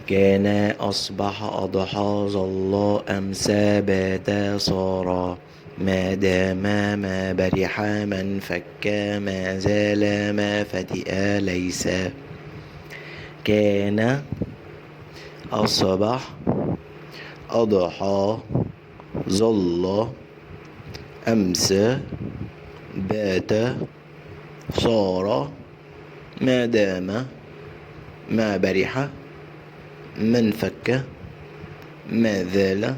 كان أصبح أضحى ظل أمسى بات صار ما دام ما برح من فك ما زال ما فتئ ليس كان أصبح أضحى ظل أمسى بات صار ما دام ما برح من فك ما زال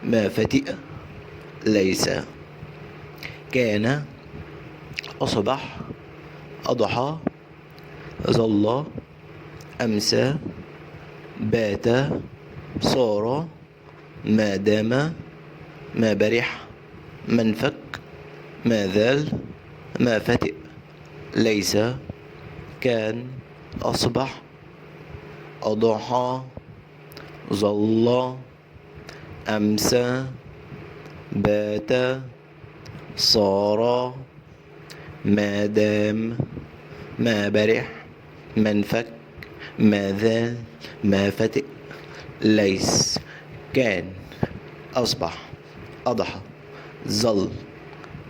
ما فتئ ليس كان أصبح أضحى ظل أمسى بات صار ما دام ما برح من فك ما زال ما فتئ ليس كان أصبح أضحى ظل أمسى بات صار ما دام ما برح من فك ما زال ما فتئ ليس كان أصبح أضحى ظل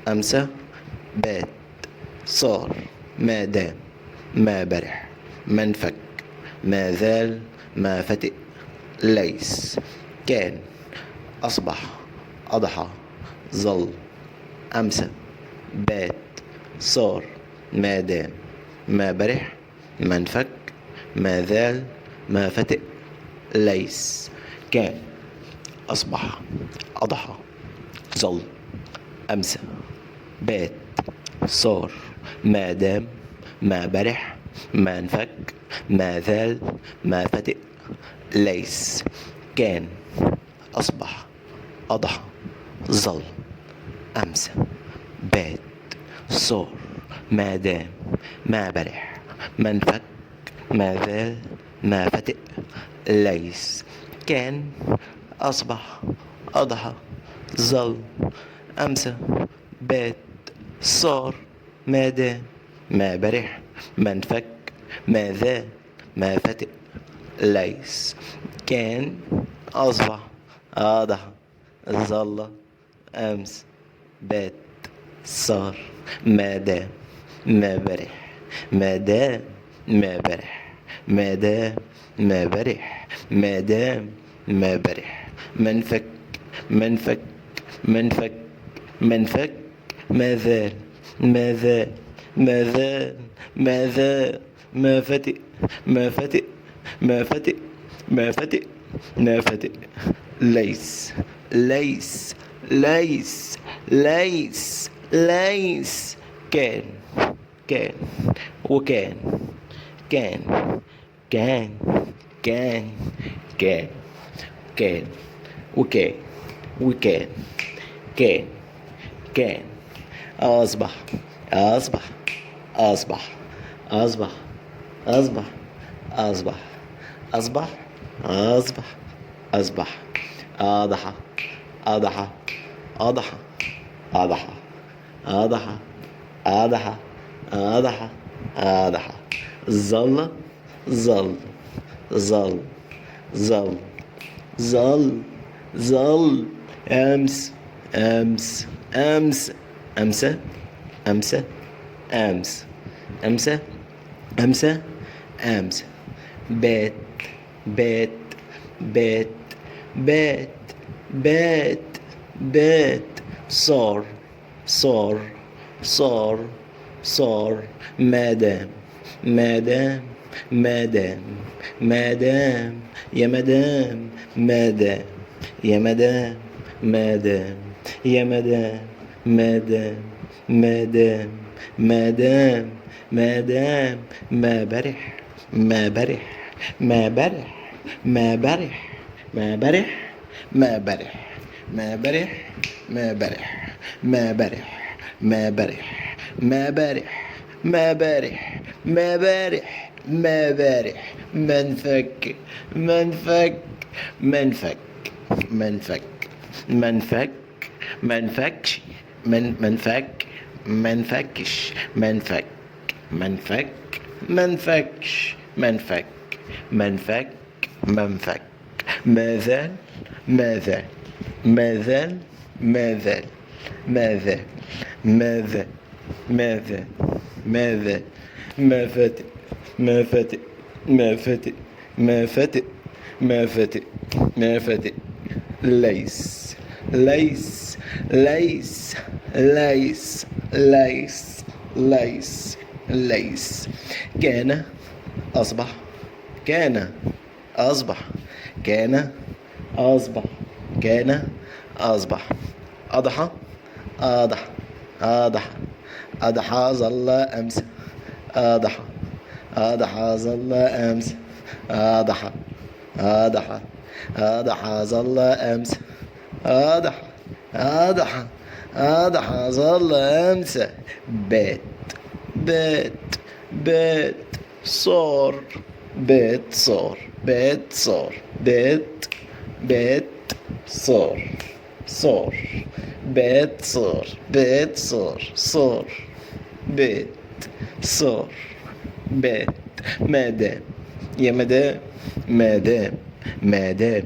أمسى بات صار ما دام ما برح من فك ما زال ما فتئ ليس كان أصبح أضحى ظل أمسى بات صار ما دام ما برح من فك ما زال ما فتئ ليس كان أصبح أضحى ظل أمسى بات صار ما دام ما برح ما انفك ما زال ما فتئ ليس كان أصبح أضحى ظل أمسى بات صار ما دام ما برح ما انفك ما زال ما فتئ ليس كان أصبح أضحى ظل أمسى بات صار ما دام ما برح ما انفك ما زال ما فتئ ليس كان أصبح أضحى ظل أمس بات صار ما دام ما برح ما دام ما برح ما دام ما برح ما دام ما برح منفك منفك منفك منفك ما زال ما زال ما زال ما زال ما فتئ ما فتئ ما فتئ ما فتئ ما فتئ ليس ليس ليس ليس ليس كان كان وكان كان كان كان كان كان وكان وكان كان كان أصبح أصبح أصبح أصبح أصبح أصبح أصبح أصبح أصبح أضحى أضحى أضحى أضحى أضحى أضحى أضحى أضحى ظل ظل ظل ظل ظل ظل أمس أمس أمس أمسى أمسى أمس أمسى أمسى أمس بات بات بات بات بات بات صار صار صار صار ما دام ما دام ما دام ما دام يا مدام ما دام يا مدام ما دام يا مدام ما دام ما دام ما دام ما دام ما برح ما برح ما برح ما برح ما برح ما برح ما برح ما برح ما برح ما برح ما برح ما برح ما برح ما برح منفك منفك منفك منفك منفك منفكش منفك منفكش منفك منفك منفكش منفك منفك منفك. ما زال ما زال ما زال ما زال ما زال ما زال ما زال ما زال ما فتئ ما فتئ ما فتئ ما فتئ ما فتئ ما فتئ ليس ليس ليس ليس ليس ليس ليس كان أصبح كان أصبح كان أصبح كان أصبح أضحى أضحى أضحى أضحى ظل أمس أضحى أضحى ظل أمس أضحى أضحى أضحى ظل أمس أضحى أضحى أضحى ظل أمس بات بات بات صار بات صار بات صار بات بات صار صار بات صار بات صار صار بات صار بات مادام يا مدام مادام مادام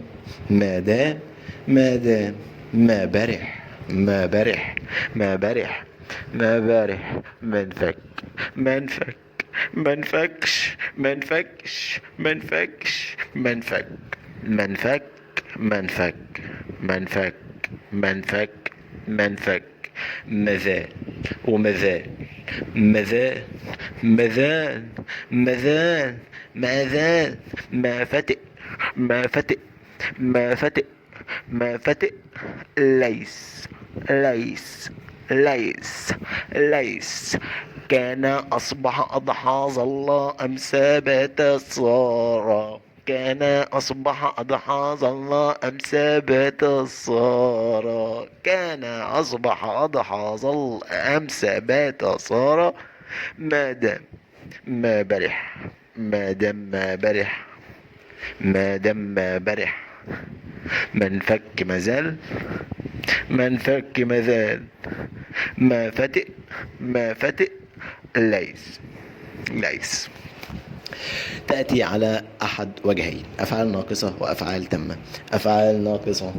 مادام مادام ما برح ما برح ما برح ما برح منفك منفك منفكش منفكش منفكش منفك منفك منفك منفك منفك منفك مازال ومازال مازال مازال مازال مازال ما فتئ ما فتئ ما فتئ ما فتئ ليس ليس ليس ليس كان أصبح أضحى ظل أمسى بات صار كان أصبح أضحى ظل أمسى بات صار كان أصبح أضحى ظل أمسى بات صار ما دام ما برح ما دام ما برح ما دام ما برح من فك مازال من فك مازال ما فتئ ما فتئ ليس ليس تأتي على أحد وجهين أفعال ناقصة وأفعال تامة. أفعال ناقصة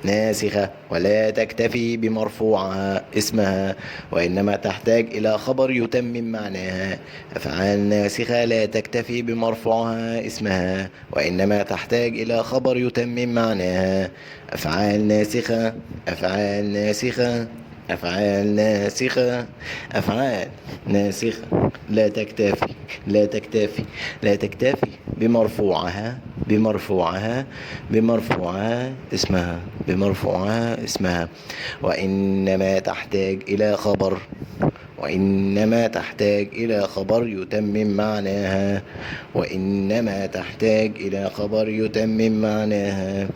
ناسخة ولا تكتفي بمرفوعها اسمها وإنما تحتاج إلى خبر يتمم معناها. أفعال ناسخة لا تكتفي بمرفوعها اسمها وإنما تحتاج إلى خبر يتمم معناها. أفعال ناسخة أفعال ناسخة أفعال ناسخة أفعال ناسخة لا تكتفي لا تكتفي لا تكتفي بمرفوعها بمرفوعها بمرفوعها اسمها بمرفوعها اسمها وإنما تحتاج إلى خبر وإنما تحتاج إلى خبر يتمم معناها وإنما تحتاج إلى خبر يتمم معناها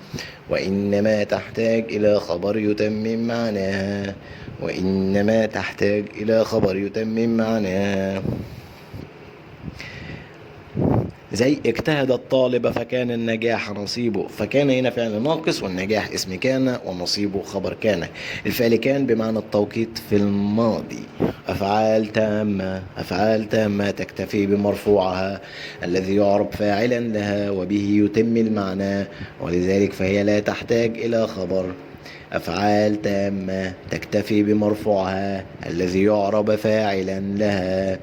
وإنما تحتاج إلى خبر يتمم معناها وإنما تحتاج إلى خبر يتمم معناها. زي اجتهد الطالب فكان النجاح نصيبه. فكان هنا فعل ناقص والنجاح اسم كان ونصيبه خبر كان. الفعل كان بمعنى التوقيت في الماضي. أفعال تامة أفعال تامة تكتفي بمرفوعها الذي يعرب فاعلا لها وبه يتم المعنى ولذلك فهي لا تحتاج إلى خبر. أفعال تامة تكتفي بمرفوعها الذي يعرب فاعلا لها.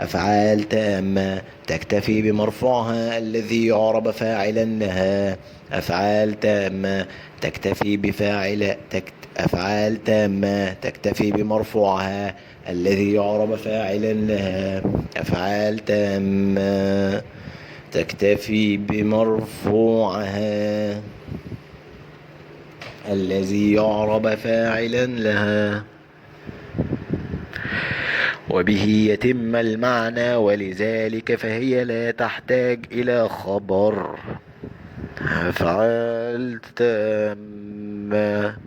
أفعال تامة تكتفي بمرفوعها الذي يعرب فاعلا لها. أفعال تامة تكتفي بفاعل أفعال تامة تكتفي بمرفوعها الذي يعرب فاعلا لها. أفعال تامة تكتفي بمرفوعها الذي يعرب فاعلا لها وبه يتم المعنى ولذلك فهي لا تحتاج إلى خبر. أفعال تامة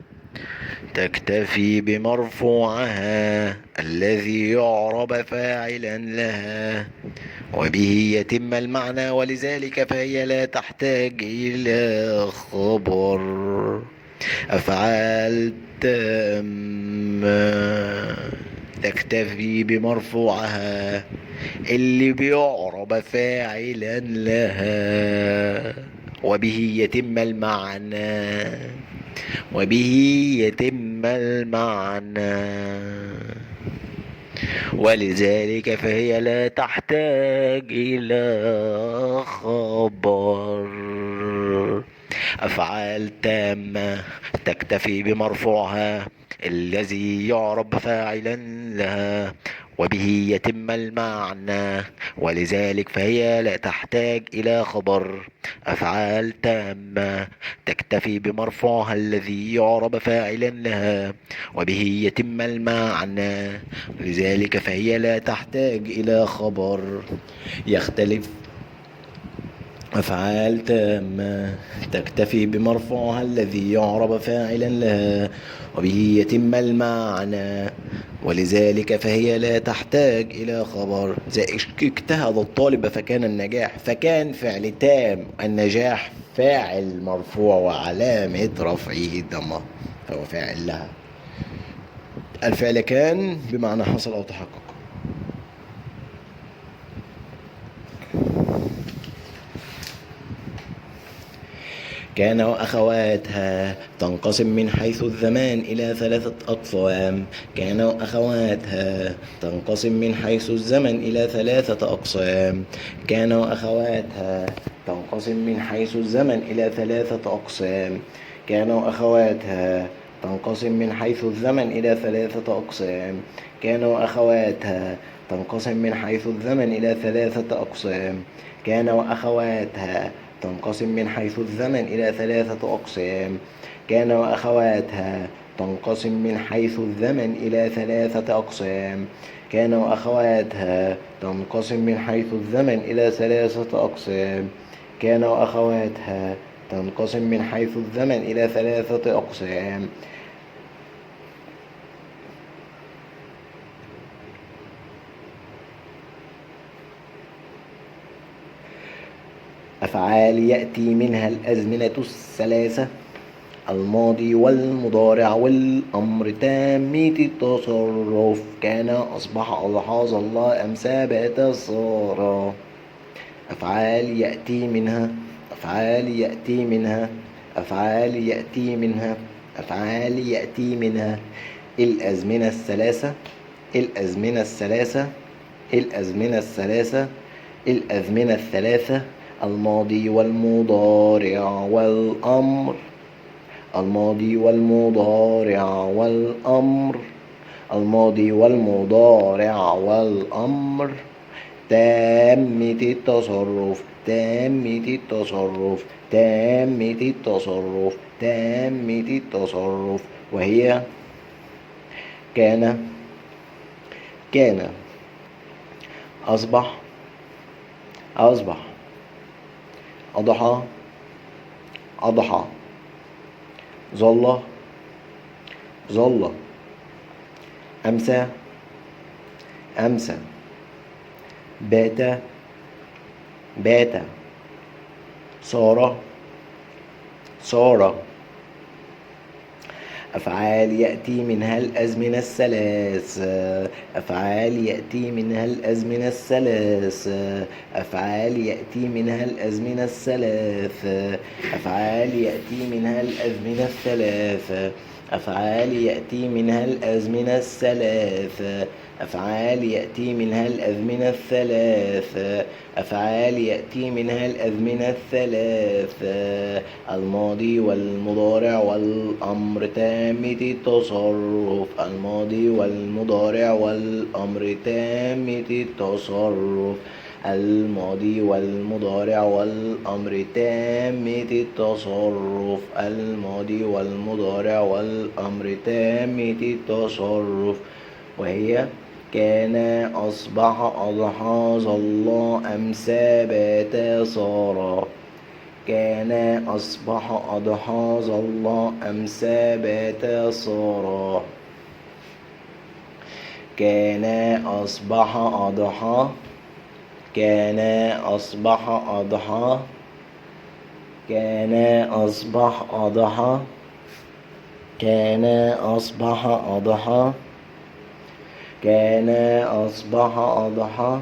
تكتفي بمرفوعها الذي يعرب فاعلا لها وبه يتم المعنى ولذلك فهي لا تحتاج إلى خبر. أفعال تامة تكتفي بمرفوعها اللي بيعرب فاعلا لها وبه يتم المعنى، وبه يتم المعنى، ولذلك فهي لا تحتاج إلى خبر. أفعال تامة تكتفي بمرفوعها الذي يعرب فاعلا لها، وبه يتم المعنى، ولذلك فهي لا تحتاج إلى خبر. أفعال تامة تكتفي بمرفوعها الذي يعرب فاعلا لها، وبه يتم المعنى، لذلك فهي لا تحتاج إلى خبر. يختلف أفعال تامة تكتفي بمرفوعها الذي يعرب فاعلا لها، وبه يتم المعنى، ولذلك فهي لا تحتاج إلى خبر. زي اجتهد الطالب فكان النجاح، فكان فعل تام، النجاح فاعل مرفوع وعلامة رفعه الضمة، فهو فاعل لها. الفعل كان بمعنى حصل أو تحقق. كان وأخواتها تنقسم من حيث الزمان إلى 3 أقسام. كان وأخواتها تنقسم من حيث الزمن إلى 3 أقسام. كان وأخواتها تنقسم من حيث الزمن إلى 3 أقسام. كان وأخواتها تنقسم من حيث الزمن إلى 3 أقسام. كان وأخواتها تنقسم من حيث الزمن إلى 3 أقسام. كان وأخواتها تنقسم من حيث الزمن إلى 3 أقسام. كان وأخواتها تنقسم من حيث الزمن إلى 3 أقسام. كان وأخواتها تنقسم من حيث الزمن إلى 3 أقسام. كان وأخواتها تنقسم من حيث الزمن إلى 3 أقسام. أفعال يأتي منها الأزمنة الثلاثة: الماضي والمضارع والأمر تام التصرف. كان، أصبح، أضحى، ظل، أمسى، بات، صار. أفعال يأتي منها، أفعال يأتي منها، أفعال يأتي منها، أفعال يأتي منها الأزمنة الثلاثة، الأزمنة الثلاثة، الأزمنة الثلاثة، الأزمنة الثلاثة: الماضي والمضارع والأمر، الماضي والمضارع والأمر، الماضي والمضارع والأمر تامة التصرف، تامة التصرف، تامة التصرف، تامة التصرف، وهي كان، كان، أصبح، أصبح، أضحى، أضحى، ظل، ظل، أمسى، أمسى، بات، بات، صار، صار. أفعال يأتي منها الأزمنة الثلاث، أفعال يأتي منها الأزمنة الثلاث، أفعال يأتي منها الأزمنة الثلاث، أفعال يأتي منها الأزمنة الثلاث، أفعال يأتي منها الأزمنة الثلاث، أفعال يأتي منها الأزمنة الثلاث، أفعال يأتي منها الأزمنة الثلاث: الماضي والمضارع والأمر تامة التصرف، الماضي والمضارع والأمر تامة التصرف، الماضي والمضارع والأمر تامة التصرف، الماضي والمضارع والأمر تامة التصرف، وهي كان، أصبح، أضحى، ظل، أمسى، بات، صار. كان، أصبح، أضحى، ظل، أمسى، بات، صار. كان، أصبح، أضحى، كان، أصبح، أضحى، كان، أصبح، أضحى، كان، أصبح، أضحى، كان، أصبح، أضحى،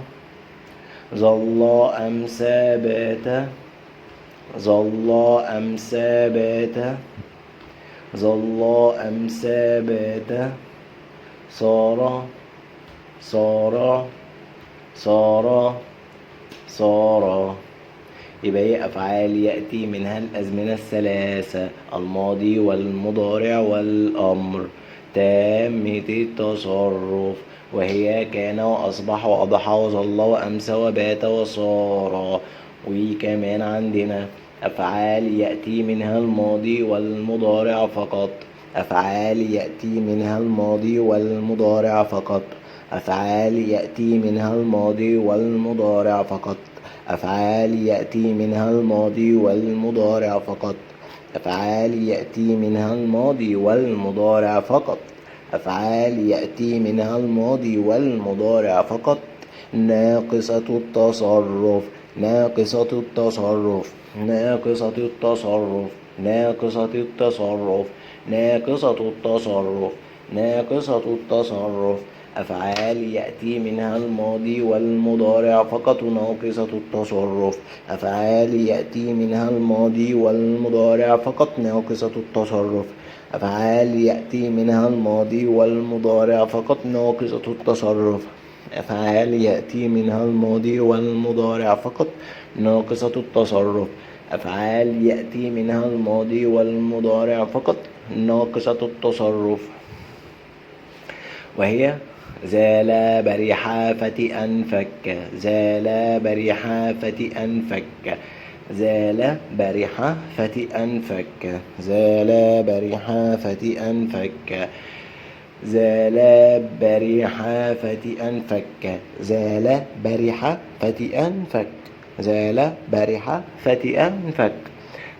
ظل، أمسى، بات، ظل أمسى بات ظل أمسى بات صار صار صار صار. يبقى هي أفعال يأتي منها الأزمنة الثلاثة: الماضي والمضارع والأمر تامة التصرف، وهي كان وأصبح وأضحى وظل وأمسى وبات وصار. وكمان عندنا أفعال يأتي منها الماضي والمضارع فقط. أفعال يأتي منها الماضي والمضارع فقط. أفعال يأتي منها الماضي والمضارع فقط. أفعال يأتي منها الماضي والمضارع فقط. أفعال يأتي منها الماضي والمضارع فقط. أفعال يأتي منها الماضي والمضارع فقط. ناقصة التصرف ناقصة التصرف ناقصة التصرف ناقصة التصرف ناقصة التصرف ناقصة التصرف. أفعال يأتي منها الماضي والمضارع فقط ناقصة التصرف. أفعال يأتي منها الماضي والمضارع فقط ناقصة التصرف. أفعال يأتي منها الماضي والمضارع فقط ناقصة التصرف. أفعال يأتي منها الماضي والمضارع فقط ناقصة التصرف. أفعال يأتي منها الماضي والمضارع فقط ناقصة التصرف، وهي زال برح فتئا فك زال برح فتئا فك زال برح فتئا فك زال برح فتئا فك زال برح فتئا فك زال برح فتئا فك زال برح فتئا فك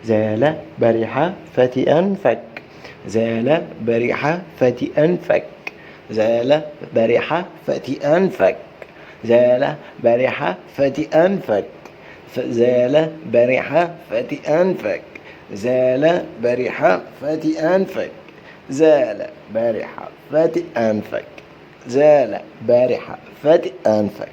زال برح فتئا فك زال برح فتئا فك زال برح فتئا فك زال برح فتئا فك زال برح فتئا فك زال برح فتئا فك زال برح فتئا فك زال برح فتئا فك.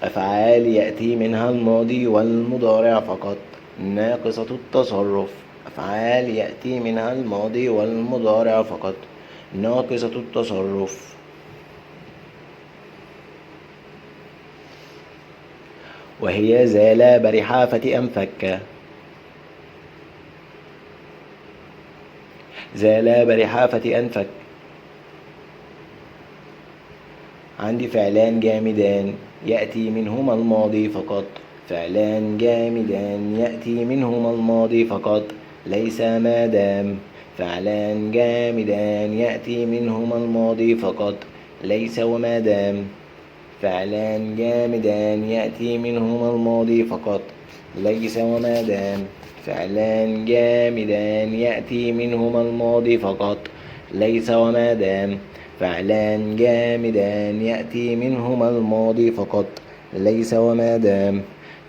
أفعال يأتي منها الماضي والمضارع فقط ناقصة التصرف. أفعال يأتي منها الماضي والمضارع فقط ناقصة التصرف، وهي زال برح فتئا فك زال برح فتئا فك. عندي فعلان جامدان يأتي منهما الماضي فقط. فعلان جامدان يأتي منهما الماضي فقط ليس ما دام. فعلان جامدان يأتي منهما الماضي فقط ليس وما دام. فعلان جامدان يأتي منهما الماضي فقط ليس وما دام. فعلان جامدان يأتي منهما الماضي فقط ليس وما دام. فعلان جامدان يأتي منهما الماضي فقط ليس وما دام.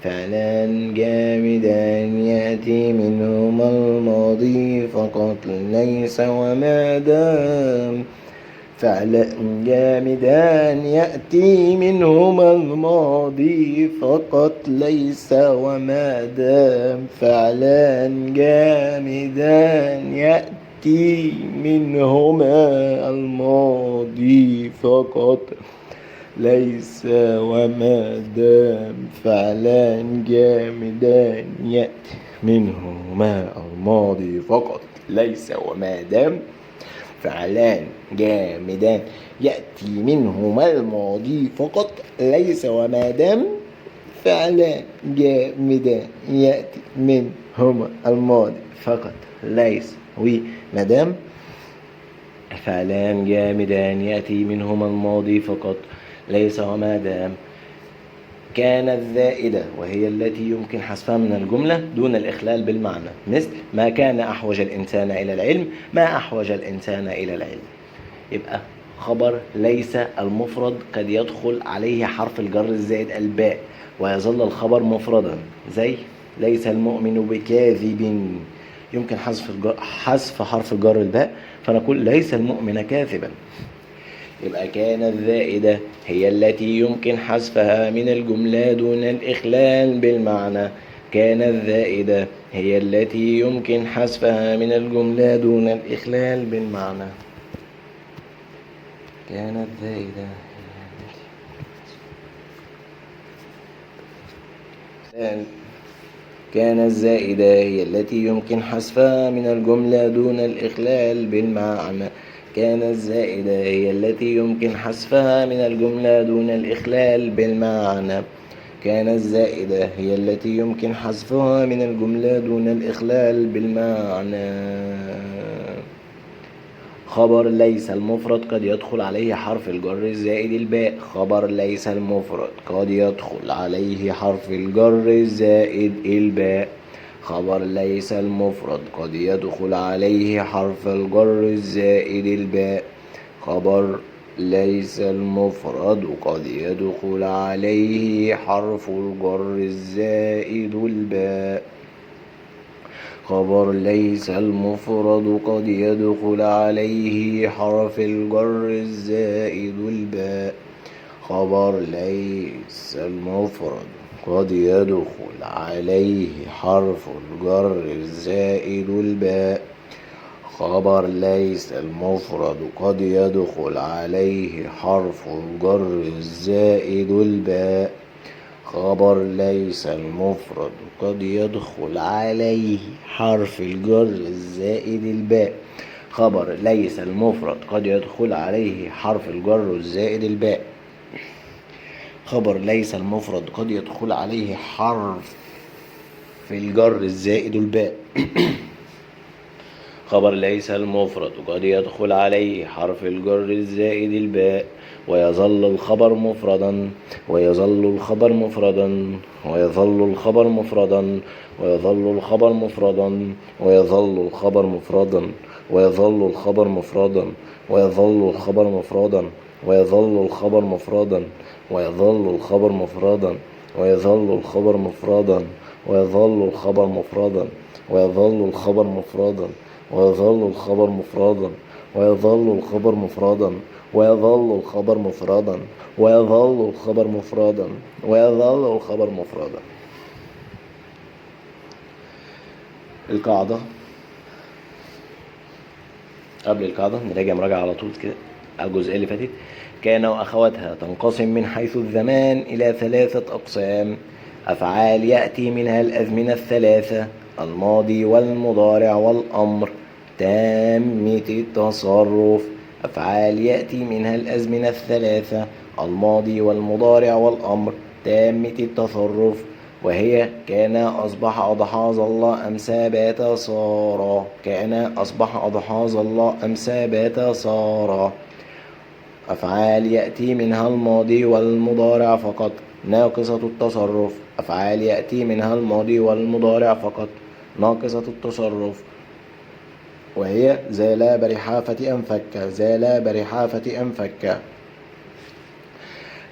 فعلان جامدان يأتي منهما الماضي فقط ليس وما دام. فعلان جامدان يأتي منهما الماضي فقط ليس وما دام. فعلان جامدان يأتي منهما الماضي فقط ليس وما دام. فعلان جامدان يأتي منهما الماضي فقط ليس وما دام. فعلان جامدان يأتي منهما الماضي فقط ليس وما دام. فعلان جامدان يأتي منهما الماضي فقط ليس وما دام. فعلان جامدان يأتي منهما الماضي فقط ليس وما دام. كانت زائدة وهي التي يمكن حذفها من الجملة دون الإخلال بالمعنى، مثل ما كان أحوج الإنسان إلى العلم ما أحوج الإنسان إلى العلم. يبقى خبر ليس المفرد قد يدخل عليه حرف الجر الزائد الباء ويظل الخبر مفردا، زي ليس المؤمن بكاذب، يمكن حذف حرف الجر الباء فنقول ليس المؤمن كاذبا. يبقى كان الزائدة هي التي يمكن حذفها من الجملة دون الإخلال بالمعنى. كان الزائدة هي التي يمكن حذفها من الجملة دون الإخلال بالمعنى. كانت زائدة كان الزائدة هي التي يمكن حذفها من الجملة دون الإخلال بالمعنى. كان الزائدة هي التي يمكن حذفها من الجملة دون الإخلال بالمعنى. كان الزائدة هي التي يمكن حذفها من الجملة دون الإخلال بالمعنى. خبر ليس المفرد قد يدخل عليه حرف الجر زائد الباء. خبر ليس المفرد قد يدخل عليه حرف الجر زائد الباء. خبر ليس المفرد قد يدخل عليه حرف الجر زائد الباء. خبر ليس المفرد قد يدخل عليه حرف الجر زائد الباء. خبر ليس المفرد قد يدخل عليه حرف الجر الزائد الباء. خبر ليس المفرد قد يدخل عليه حرف الجر الزائد الباء. خبر ليس المفرد قد يدخل عليه حرف الجر الزائد الباء. خبر ليس المفرد قد يدخل عليه حرف الجر الزائد الباء. خبر ليس المفرد قد يدخل عليه حرف الجر الزائد الباء. خبر ليس المفرد قد يدخل عليه حرف الجر الزائد الباء. خبر ليس المفرد قد يدخل عليه حرف الجر الزائد الباء. ويظل الخبر مفردا ويظل الخبر مفردا ويظل الخبر مفردا ويظل الخبر مفردا ويظل الخبر مفردا ويظل الخبر مفردا ويظل الخبر مفردا ويظل الخبر مفردا ويظل الخبر مفردا ويظل الخبر مفردا ويظل الخبر مفردا ويظل الخبر مفردا ويظل الخبر مفردا ويظل الخبر مفردا ويظل الخبر مفردا ويظل الخبر مفردا ويظل الخبر مفردا. القاعدة قبل القاعدة نراجع مراجعة على طول كده على الجزئية اللي فاتت. كان وأخواتها تنقسم من حيث الزمان إلى 3 أقسام: أفعال يأتي منها الأزمنة الثلاثة: الماضي والمضارع والأمر تامة التصرف. أفعال يأتي منها الأزمنة الثلاثة: الماضي والمضارع والأمر تامة التصرف، وهي كان، أصبح، أضحى، ظل، أمسى، بات، صار. كان، أصبح، أضحى، ظل، أمسى، بات، صار. أفعال يأتي منها الماضي والمضارع فقط ناقصة التصرف. أفعال يأتي منها الماضي والمضارع فقط ناقصة التصرف، وهي زال برحافة أنفك، زال برحافة أنفك.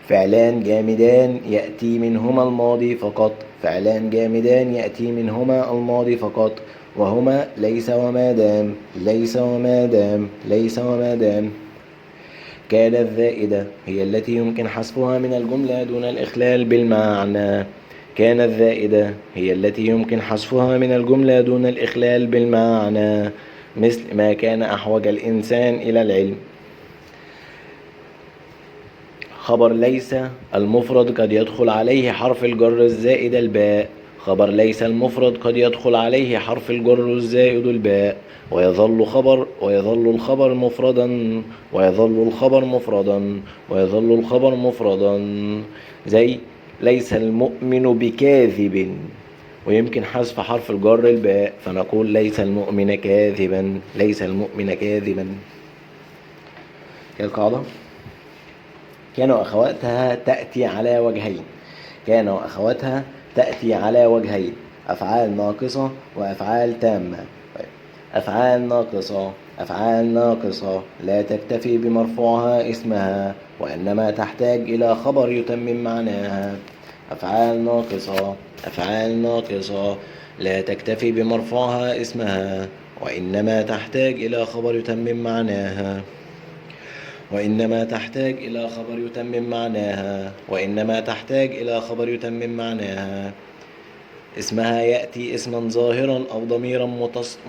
فعلان جامدان يأتي منهما الماضي فقط. فعلان جامدان يأتي منهما الماضي فقط، وهما ليس وما دام، ليس وما دام، ليس وما دام. كان الزائدة هي التي يمكن حذفها من الجملة دون الإخلال بالمعنى. كان الزائدة هي التي يمكن حذفها من الجملة دون الإخلال بالمعنى، مثل ما كان أحوج الإنسان إلى العلم. خبر ليس المفرد قد يدخل عليه حرف الجر الزائد الباء. خبر ليس المفرد قد يدخل عليه حرف الجر الزائد الباء، ويظل الخبر مفردا ويظل الخبر مفردا ويظل الخبر مفردا، زي ليس المؤمن بكاذب، ويمكن حذف حرف الجر الباء فنقول ليس المؤمن كاذبا، ليس المؤمن كاذبا. القاعدة كان وأخواتها تأتي على وجهين. كان وأخواتها تأتي على وجهين: أفعال ناقصة وأفعال تامة. أفعال ناقصة، أفعال ناقصة لا تكتفي بمرفوعها اسمها، وإنما تحتاج إلى خبر يتمم معناها. أفعال ناقصة، أفعال ناقصة لا تكتفي بمرفوعها اسمها، وإنما تحتاج إلى خبر يتمم معناها. وإنما تحتاج إلى خبر يتمم معناها. وإنما تحتاج إلى خبر يتمم معناها. اسمها يأتي اسما ظاهرا أو ضميرا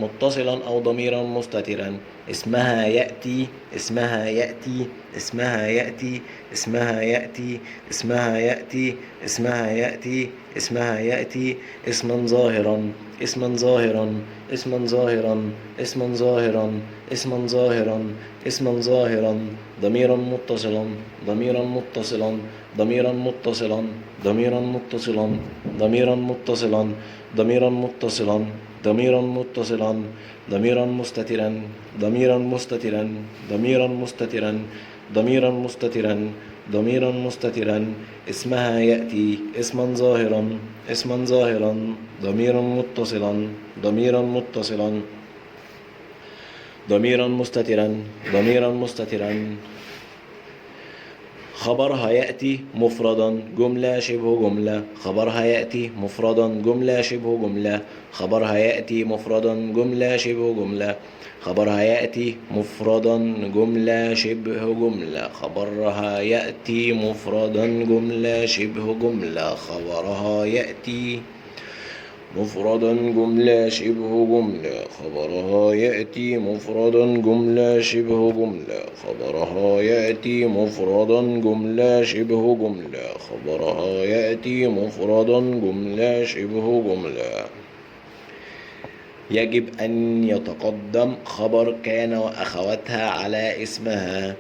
متصلا أو ضميرا مستترا. اسمها يأتي. اسمها يأتي. اسمها يأتي. اسمها يأتي. اسمها يأتي. اسمها يأتي. اسمها يأتي اسما ظاهرا. اسما ظاهرا. اسما ظاهرا. اسما ظاهرا. اسما ظاهرا. اسما ظاهرا. ضميرا متصلا. ضميرا متصلا. ضميرا متصلا. ضميرا متصلا. ضميرا متصلا. ضميرا متصلا. ضميرا متصلا. ضميرا مستترا. ضميرا مستترا. ضميرا مستترا. ضميرا مستترا. ضميرا مستترا. اسمها يأتي اسما ظاهرا. اسما ظاهرا. ضميرا متصلا. ضميرا متصلا. ضميرا مستترا. ضميرا مستترا. خبرها يأتي مفردا جملة شبه جملة. خبرها يأتي مفردا جملة شبه جملة. خبرها يأتي مفردا جملة شبه جملة. خبرها يأتي مفردا جملة شبه جملة. خبرها يأتي مفردا جملة شبه جملة. خبرها يأتي مفردا جملة شبه جملة. خبرها يأتي مفردا جملة شبه جملة. خبرها يأتي مفردا جملة شبه جملة. خبرها يأتي مفردا جملة شبه جملة. يجب أن يتقدم خبر كان وأخواتها على اسمها.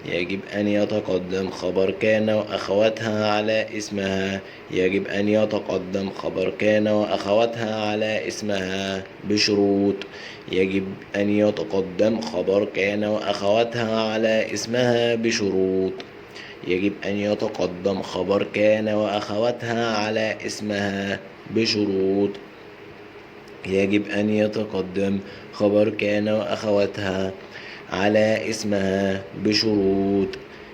يجب أن يتقدم خبر كان وأخواتها على اسمها. يجب أن يتقدم خبر كان وأخواتها على اسمها بشروط. يجب أن يتقدم خبر كان وأخواتها على اسمها بشروط. يجب أن يتقدم خبر كان وأخواتها على اسمها بشروط. يجب أن يتقدم خبر كان وأخواتها على اسمها بشروط.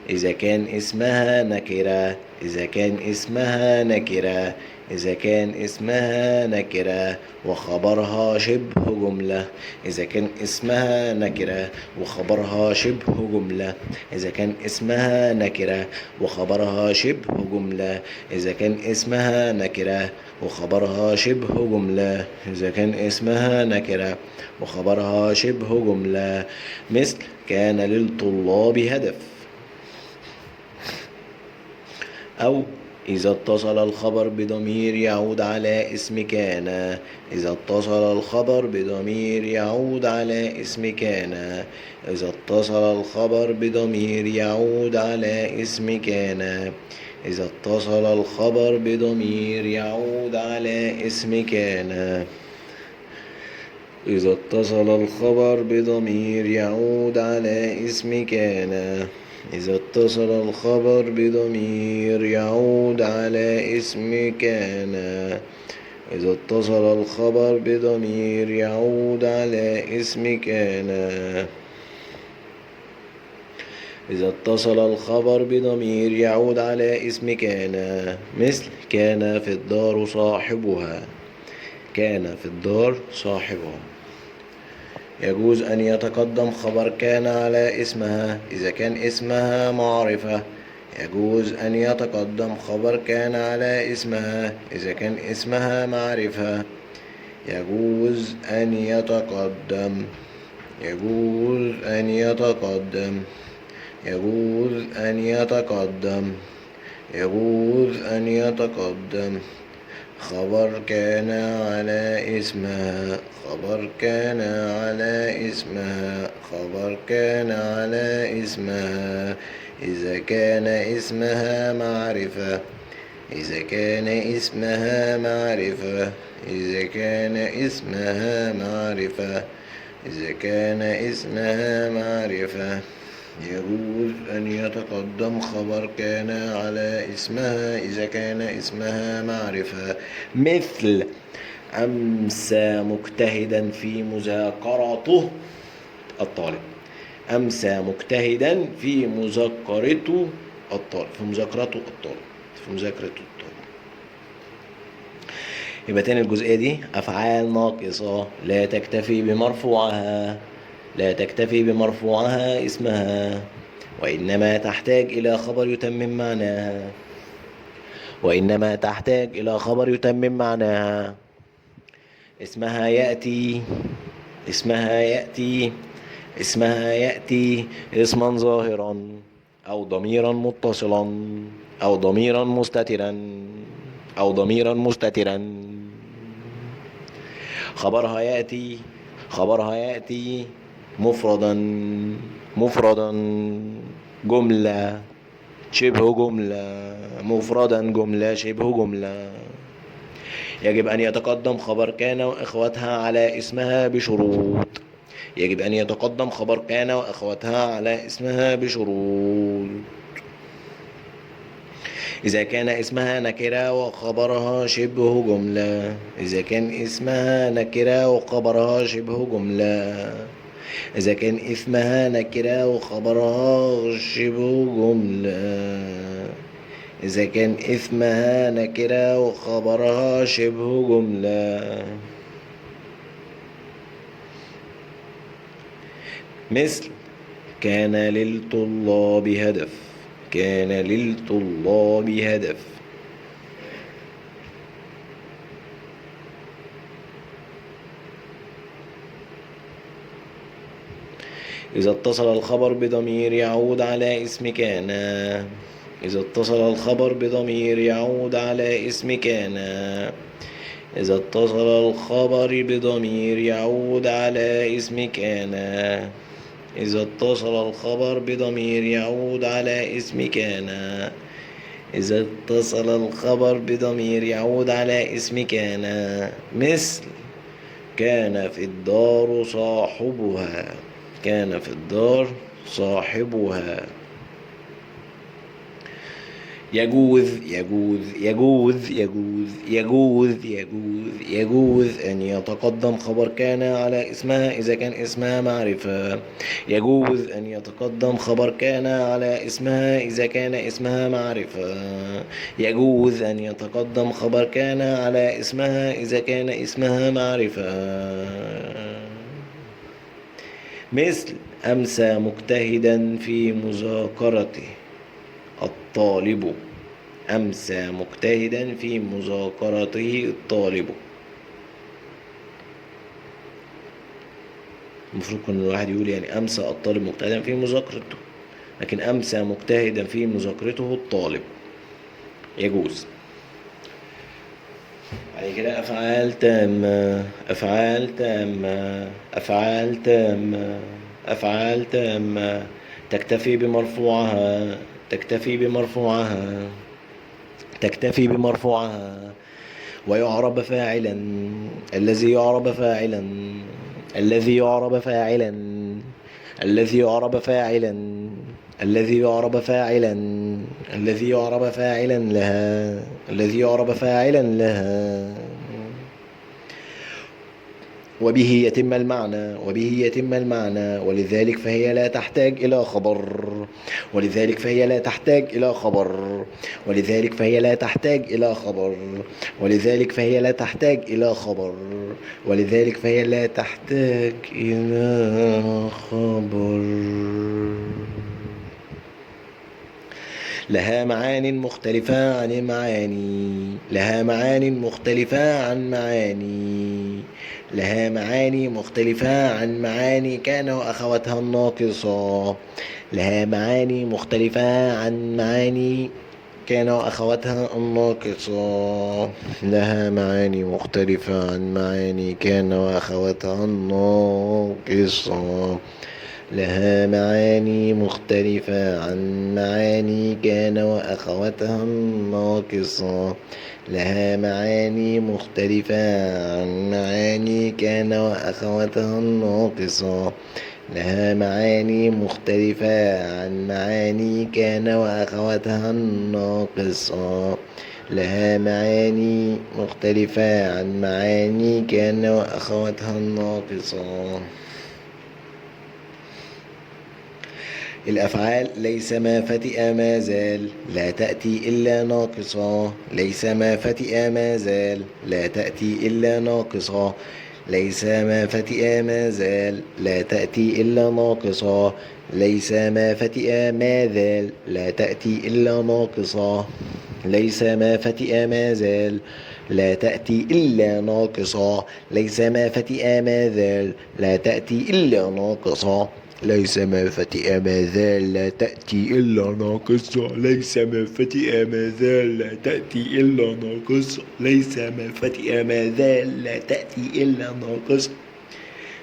إذا كان اسمها نكرة. إذا كان اسمها نكرة. إذا كان اسمها نكرة وخبرها شبه جملة. إذا كان اسمها نكرة وخبرها شبه جملة. إذا كان اسمها نكرة وخبرها شبه جملة. إذا كان اسمها نكرة وخبرها شبه جملة. إذا كان اسمها نكرة وخبرها شبه جملة. مثل كان للطلاب هدف. أو إذا اتصل الخبر بضمير يعود على اسم كان. إذا اتصل الخبر بضمير يعود على اسم كان. إذا اتصل الخبر بضمير يعود على اسم كان. إذا اتصل الخبر بضمير يعود على اسم كان. إذا اتصل الخبر بضمير يعود على اسم كان. إذا اتصل الخبر بضمير يعود على اسم كان. إذا اتصل الخبر بضمير يعود على اسم كان. إذا اتصل الخبر بضمير يعود على اسم كان. مثل كان في الدار صاحبها. كان في الدار صاحبها. يجوز أن يتقدم خبر كان على اسمها إذا كان اسمها معرفة. يجوز أن يتقدم خبر كان على اسمها إذا كان اسمها معرفة. يجوز أن يتقدم. يجوز أن يتقدم. يجوز أن يتقدم. يجوز أن يتقدم خبر كان على اسمها. خبر كان على اسمها. خبر كان على اسمها إذا كان اسمها معرفة. إذا كان اسمها معرفة. إذا كان اسمها معرفة. إذا كان اسمها معرفة. يجوز أن يتقدم خبر كان على اسمها إذا كان اسمها معرفة. مثل أمسى مجتهدا في مذاكرته الطالب. أمسى مجتهدا في مذاكرته الطالب. في مذاكرته الطالب. في مذاكرته الطالب. يبقى تاني الجزئية دي أفعال ناقصة لا تكتفي بمرفوعها. لا تكتفي بمرفوعها اسمها. وإنما تحتاج إلى خبر يتمم معناها. وإنما تحتاج إلى خبر يتمم معناها. اسمها يأتي. اسمها يأتي. اسمها يأتي اسما ظاهرا أو ضميرا متصلا أو ضميرا مستترا أو ضميرا مستترا. خبرها يأتي. خبرها يأتي مفردا. مفردا جملة شبه جملة. مفردا جملة شبه جملة. يجب أن يتقدم خبر كان وإخوتها على اسمها بشروط. يجب أن يتقدم خبر كان وأخواتها على اسمها بشروط. إذا كان اسمها نكرة وخبرها شبه جملة. إذا كان اسمها نكرة وخبرها شبه جملة. إذا كان اسمها نكرة وخبرها شبه جملة. إذا كان اسمها نكرة وخبرها شبه جملة. مثل كان للطلاب هدف. كان للطلاب هدف. إذا اتصل الخبر بضمير يعود على اسم كان. إذا اتصل الخبر بضمير يعود على اسم كان. إذا اتصل الخبر بضمير يعود على اسم كان. إذا اتصل الخبر بضمير يعود على اسم كان. إذا اتصل الخبر بضمير يعود على اسم كان. مثل كان في الدار صاحبها. كان في الدار صاحبها. يجوز يجوز يجوز يجوز يجوز يجوز يجوز أن يتقدم خبر كان على اسمها إذا كان اسمها معرفة. يجوز أن يتقدم خبر كان على اسمها إذا كان اسمها معرفة. يجوز أن يتقدم خبر كان على اسمها إذا كان اسمها معرفة. مثل أمسى مجتهدا في مذاكرته الطالب. أمسى مجتهدا في مذاكرته الطالب. المفروض كل الواحد يقول يعني أمسى الطالب مجتهدا في مذاكرته، لكن أمسى مجتهدا في مذاكرته الطالب يجوز. بعد كده أفعال تامة. أفعال تامة. أفعال تامة. أفعال تامة تكتفي بمرفوعها. تكتفي بمرفوعها. تكتفي بمرفوعها ويعرب فاعلا. الذي يعرب فاعلا. الذي يعرب فاعلا. الذي يعرب فاعلا. الذي يعرب فاعلا. الذي يعرب فاعلا لها. الذي يعرب فاعلا لها. وبه يتم المعنى. وبه يتم المعنى ولذلك فهي لا تحتاج إلى خبر. ولذلك فهي لا تحتاج إلى خبر. ولذلك فهي لا تحتاج إلى خبر. ولذلك فهي لا تحتاج إلى خبر. ولذلك فهي لا تحتاج إلى خبر. لها معان مختلفة عن معاني. لها معان مختلفة عن معاني. لها معاني مختلفة عن معاني كان وأخواتها الناقصة. لها معاني مختلفة عن معاني كان وأخواتها الناقصة. لها معاني مختلفة عن معاني كان وأخواتها الناقصة. لها معاني مختلفة عن معاني كان وأخواتها الناقصة. لها معاني مختلفة عن معاني كان وأخواتها الناقصة. لها معاني مختلفة عن معاني كان وأخواتها الناقصة. لها معاني مختلفة عن معاني كان وأخواتها الناقصة. الأفعال ليس ما فتئ ما زال لا تأتي إلا ناقصة. ليس ما فتئ ما زال لا تأتي إلا ناقصة. ليس ما فتئ ما زال لا تأتي إلا ناقصة. ليس ما فتئ ما زال لا تأتي إلا ناقصة. ليس ما فتئ ما زال لا تأتي إلا ناقصة. ليس ما فتئ ما زال لا تأتي إلا ناقصة. ليس ما فتئ ما زال لا تأتي إلا ناقصة. ليس ما فتئ ما زال لا تأتي إلا ناقصة. ليس ما فتئ ما زال لا تأتي إلا ناقصة.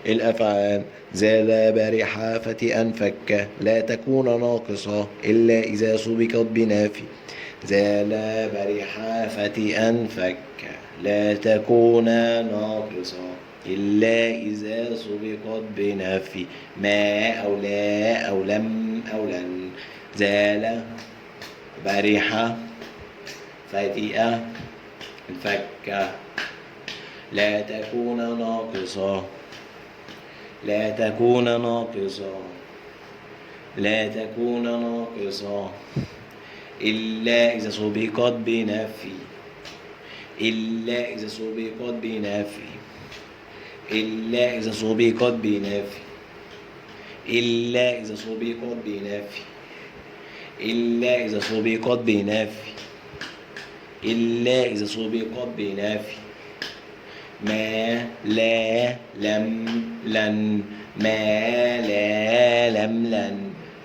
الأفعال: زال برح فتئا فك لا تكون ناقصة إلا إذا سبقت بنافي. زال برح فتئا فك لا تكون ناقصة إلا إذا سبقت بنفي ما أو لا أو لم أو لن. زال برح فتئ فك لا تكون ناقصة. لا تكون ناقصة. لا تكون ناقصة إلا إذا سبقت بنفي. إلا إذا سبقت بنفي. إلا إذا سبقت بنفي. إلا إذا سبقت بنفي. إلا إذا سبقت بنفي. إلا إذا سبقت بنفي. ما لا لم لن. ما لا لم لن.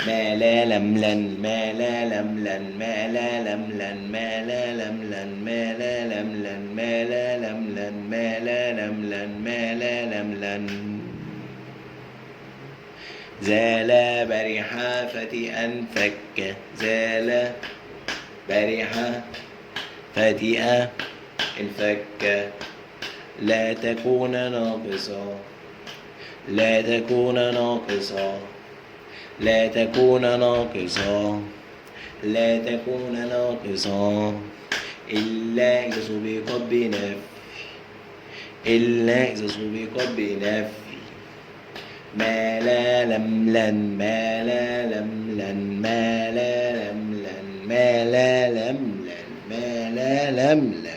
ما لا لم لن. ما لا لم لن. ما لا لم لن. ما لا لم لن. ما لا لم لن. ما لا لم لن. ما لا لم لن. ما لا لم لن. زال برح فتئا فك. زال برح فتئا انفك لا تكون ناقصة. لا تكون ناقصة. لا تكون ناقصة. لا تكون ناقصة إلا إذا سبقت بنفي. إلا إذا سبقت بنفي. ما لا لم لن. ما لا لم لن. ما لا لم لن. ما لا لم لن. ما لا لم لن.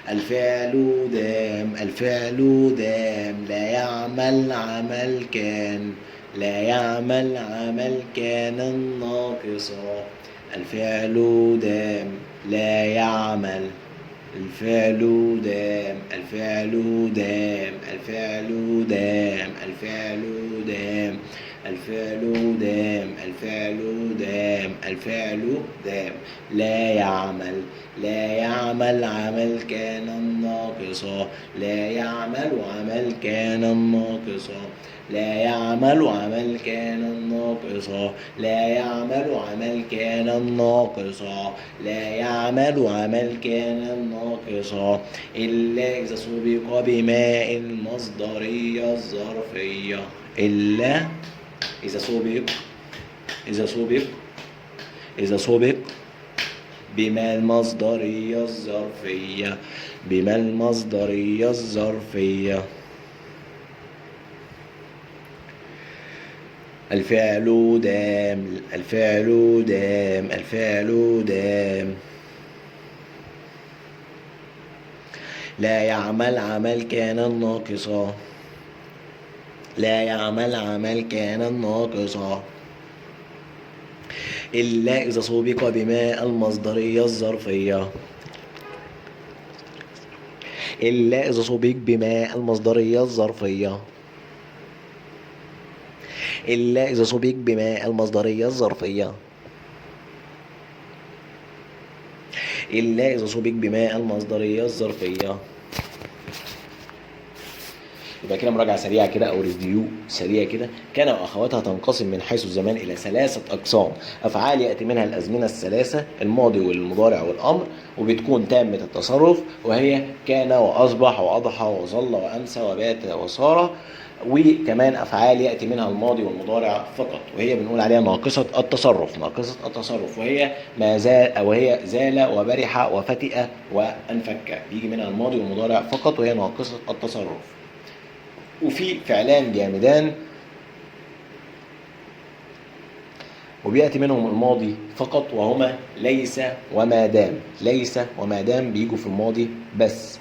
الفعل دام. الفعل دام لا يعمل عمل كان. لا يعمل عمل كان ناقصا. الفعل دام لا يعمل. الفعل دام. الفعل دام. الفعل دام. الفعل دام. الفعل دام. الفعل دام. الفعل دام لا يعمل. لا يعمل عمل كان ناقصا. لا يعمل عمل كان ناقصا. لا يعمل عمل كان ناقصا. لا يعمل عمل كان ناقصا. لا يعمل عمل كان ناقصا إلا إذا سبق بماء المصدرية الظرفية. إلا إذا سبق. إذا سبق. إذا سبق بما المصدرية الظرفية. بما المصدرية الظرفية. الفعل دام. الفعل دام. الفعل دام لا يعمل عمل كان ناقصا. لا يعمل عمل كان ناقصا إلا إذا سبق بما المصدرية الظرفية. إلا إذا سبق بما المصدرية الظرفية. إلا إذا سبق بما المصدرية الظرفية. إلا إذا سبق بما المصدرية الظرفية. يبقى كده مراجعة سريعة كده أو ريفيو سريع كده. كان وأخواتها تنقسم من حيث الزمان إلى 3 أقسام. أفعال يأتي منها الأزمنة الثلاثة: الماضي والمضارع والأمر، وبتكون تامة التصرف، وهي كان وأصبح وأضحى وظل وأمسى وبات وصار. وكمان أفعال يأتي منها الماضي والمضارع فقط، وهي بنقول عليها ناقصة التصرف. ناقصة التصرف وهي ما زال، وهي زال وبرح وفتئ وأنفك، بيجي منها الماضي والمضارع فقط وهي ناقصة التصرف. وفي فعلان جامدان وبيأتي منهم الماضي فقط، وهما ليس وما دام. ليس وما دام بيجوا في الماضي بس.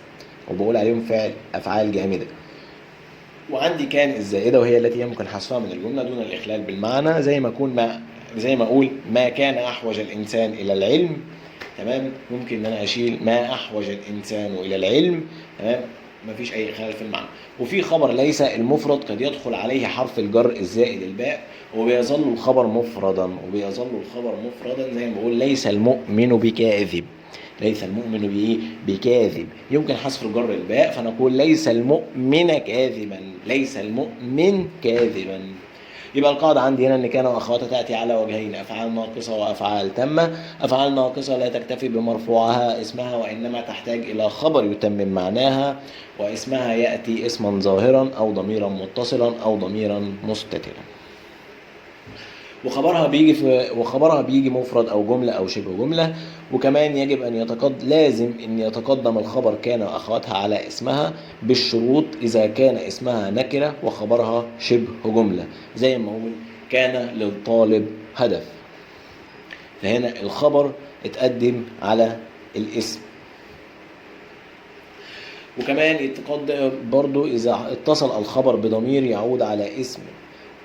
وبقول عليهم أفعال جامدة. وعندي كان الزائدة وهي التي يمكن حذفها من الجملة دون الإخلال بالمعنى، زي ما أقول ما كان أحوج الإنسان إلى العلم. تمام، ممكن إن أنا أشيل ما أحوج الإنسان إلى العلم. تمام، مفيش أي إخلال في المعنى. وفي خبر ليس المفرد قد يدخل عليه حرف الجر الزائد الباء وبيظل الخبر مفردا، زي ما بقول ليس المؤمن بكاذب. ليس المؤمن بإيه؟ بكاذب. يمكن حذف الجر الباء فنقول ليس المؤمن كاذبا، ليس المؤمن كاذبا. يبقى القاعدة عندي هنا إن كان وأخواتها تأتي على وجهين، أفعال ناقصة وأفعال تامة. أفعال ناقصة لا تكتفي بمرفوعها اسمها وإنما تحتاج إلى خبر يتمم معناها، واسمها يأتي اسما ظاهرا أو ضميرا متصلا أو ضميرا مستترا. وخبرها بيجي مفرد او جمله او شبه جمله. وكمان يجب ان لازم ان يتقدم الخبر كان واخواتها على اسمها بالشروط اذا كان اسمها نكره وخبرها شبه جمله، زي ما اقول كان للطالب هدف، فهنا الخبر اتقدم على الاسم. وكمان يتقدم برضو اذا اتصل الخبر بضمير يعود على اسم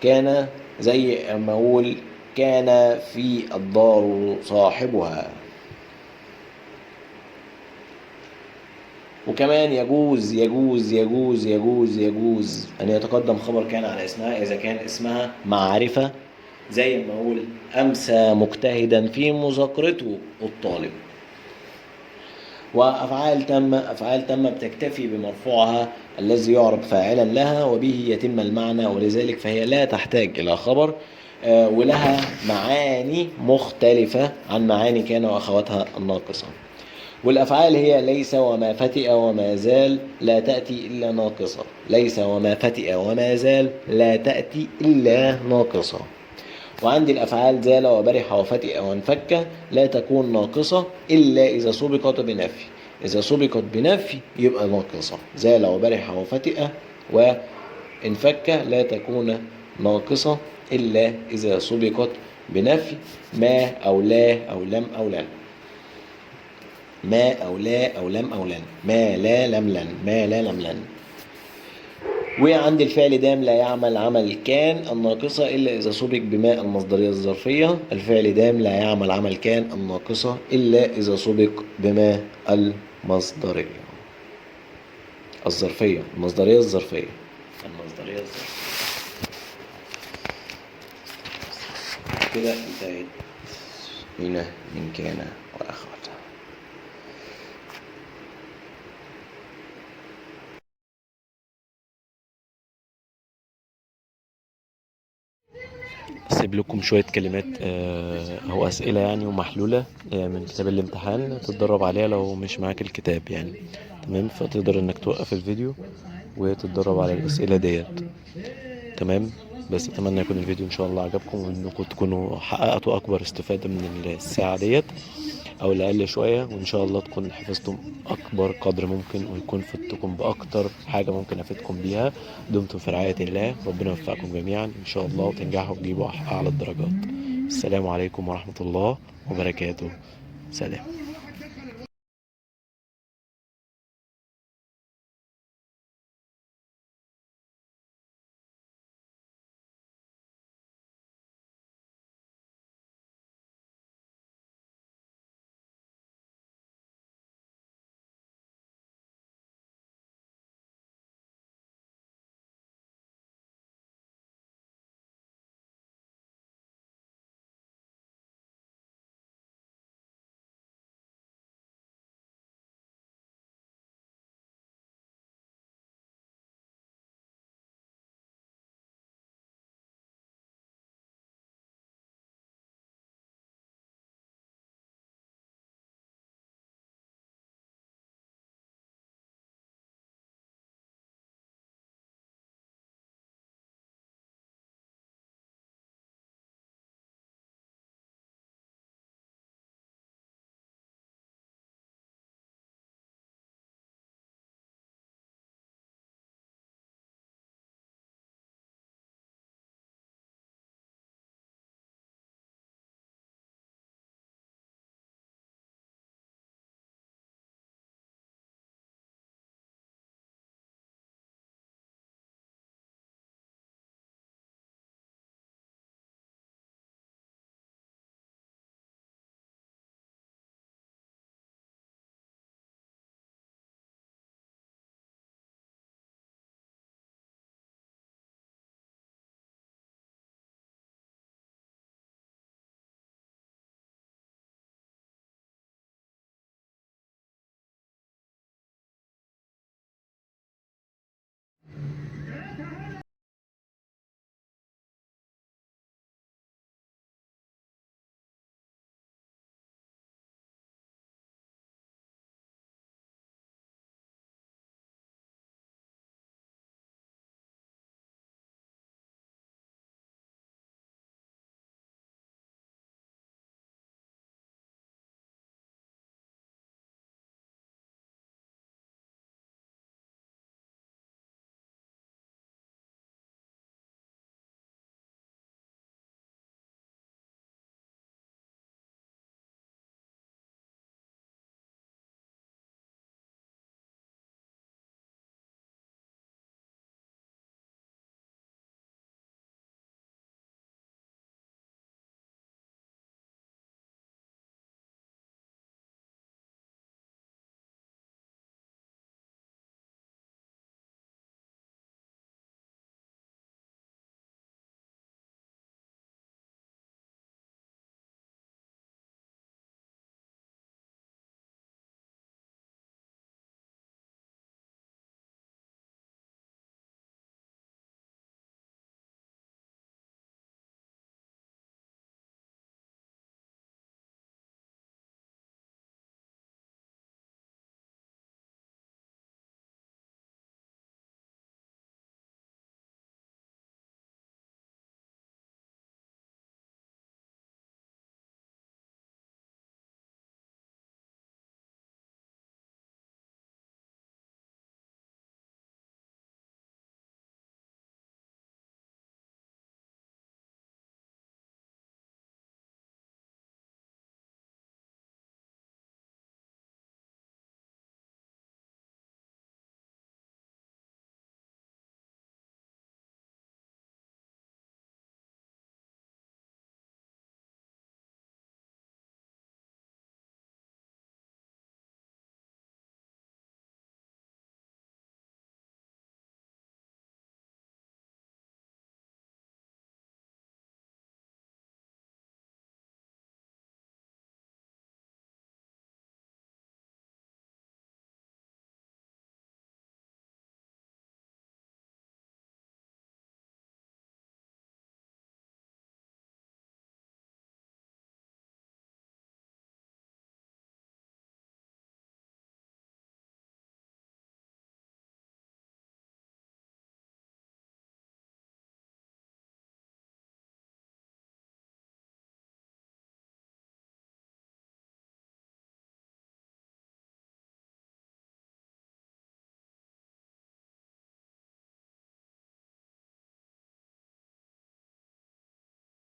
كان، زي ما اقول كان في الدار صاحبها. وكمان يجوز ان يتقدم خبر كان على اسمها اذا كان اسمها معرفة، زي ما اقول امسى مجتهدا في مذاكرته الطالب. وافعال تامة بتكتفي بمرفوعها الذي يعرب فاعلا لها وبه يتم المعنى، ولذلك فهي لا تحتاج الى خبر، ولها معاني مختلفة عن معاني كان واخواتها الناقصة. والافعال هي ليس وما فتئ وما زال لا تأتي الا ناقصة، ليس وما فتئ وما زال لا تأتي الا ناقصة. وعندي الأفعال زال وبرح وفتئ وانفك لا تكون ناقصة إلا إذا سبقت بنفي. إذا سبقت بنفي يبقى ناقصة. زال وبرح وفتئ وانفك لا تكون ناقصة إلا إذا سبقت بنفي. ما أو لا أو لم أو لن، ما أو لا أو لم أو لن، ما لا لم لن، ما لا لم لن. وعندي الفعل دام لا يعمل عمل كان الناقصة إلا إذا سبق بما المصدرية الظرفية. الفعل دام لا يعمل عمل كان الناقصة إلا إذا سبق بما المصدرية الظرفية. كده انتهت هنا من كان وأخواتها. اسيب لكم شويه كلمات او اسئله يعني ومحلوله من كتاب الامتحان تتدرب عليها لو مش معاك الكتاب يعني. تمام، فتقدر انك توقف الفيديو وتتدرب على الاسئله ديت. تمام، بس اتمنى يكون الفيديو ان شاء الله عجبكم وانكم تكونوا حققتوا اكبر استفاده من الساعه ديت او الاقل شويه، وان شاء الله تكون حفظتم اكبر قدر ممكن ويكون فدتكم باكتر حاجه ممكن افيدكم بيها. دمتم في رعايه الله، ربنا يوفقكم جميعا ان شاء الله وتنجحوا وتجيبوا اعلى الدرجات. السلام عليكم ورحمه الله وبركاته. سلام.